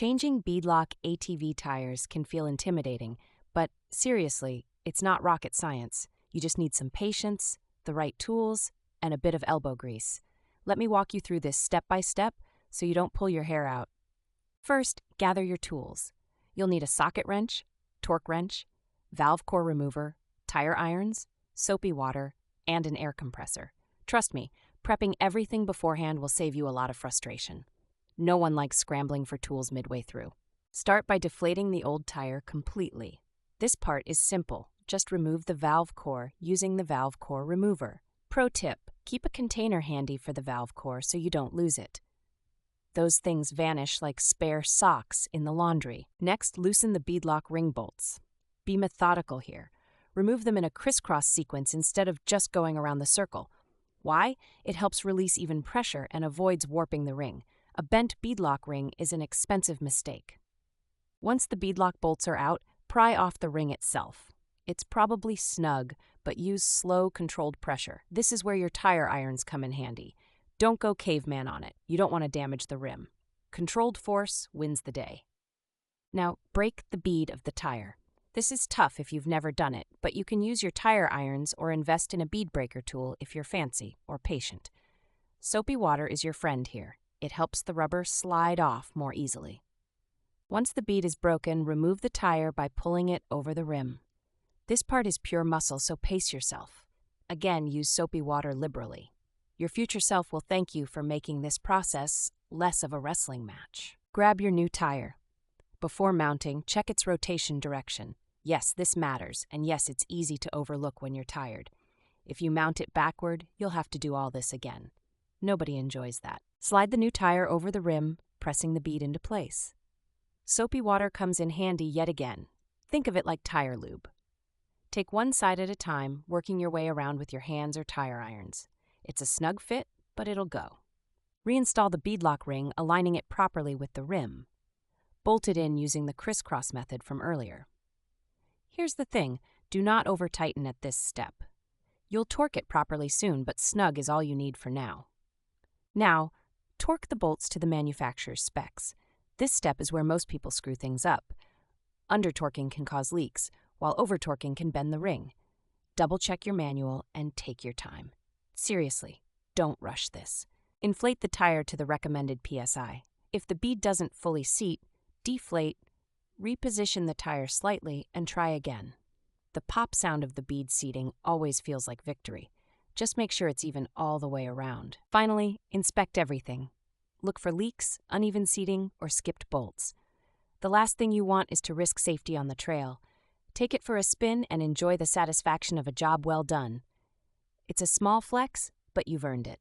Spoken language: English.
Changing Beadlock ATV tires can feel intimidating, but seriously, it's not rocket science. You just need some patience, the right tools, and a bit of elbow grease. Let me walk you through this step by step so you don't pull your hair out. First, gather your tools. You'll need a socket wrench, torque wrench, valve core remover, tire irons, soapy water, and an air compressor. Trust me, prepping everything beforehand will save you a lot of frustration. No one likes scrambling for tools midway through. Start by deflating the old tire completely. This part is simple. Just remove the valve core using the valve core remover. Pro tip, keep a container handy for the valve core so you don't lose it. Those things vanish like spare socks in the laundry. Next, loosen the beadlock ring bolts. Be methodical here. Remove them in a crisscross sequence instead of just going around the circle. Why? It helps release even pressure and avoids warping the ring. A bent beadlock ring is an expensive mistake. Once the beadlock bolts are out, pry off the ring itself. It's probably snug, but use slow, controlled pressure. This is where your tire irons come in handy. Don't go caveman on it. You don't want to damage the rim. Controlled force wins the day. Now, break the bead of the tire. This is tough if you've never done it, but you can use your tire irons or invest in a bead breaker tool if you're fancy or patient. Soapy water is your friend here. It helps the rubber slide off more easily. Once the bead is broken, remove the tire by pulling it over the rim. This part is pure muscle, so pace yourself. Again, use soapy water liberally. Your future self will thank you for making this process less of a wrestling match. Grab your new tire. Before mounting, check its rotation direction. Yes, this matters, and yes, it's easy to overlook when you're tired. If you mount it backward, you'll have to do all this again. Nobody enjoys that. Slide the new tire over the rim, pressing the bead into place. Soapy water comes in handy yet again. Think of it like tire lube. Take one side at a time, working your way around with your hands or tire irons. It's a snug fit, but it'll go. Reinstall the beadlock ring, aligning it properly with the rim. Bolt it in using the crisscross method from earlier. Here's the thing, do not over-tighten at this step. You'll torque it properly soon, but snug is all you need for now. Now, torque the bolts to the manufacturer's specs. This step is where most people screw things up. Under-torquing can cause leaks, while over-torquing can bend the ring. Double-check your manual and take your time. Seriously, don't rush this. Inflate the tire to the recommended PSI. If the bead doesn't fully seat, deflate, reposition the tire slightly, and try again. The pop sound of the bead seating always feels like victory. Just make sure it's even all the way around. Finally, inspect everything. Look for leaks, uneven seating, or skipped bolts. The last thing you want is to risk safety on the trail. Take it for a spin and enjoy the satisfaction of a job well done. It's a small flex, but you've earned it.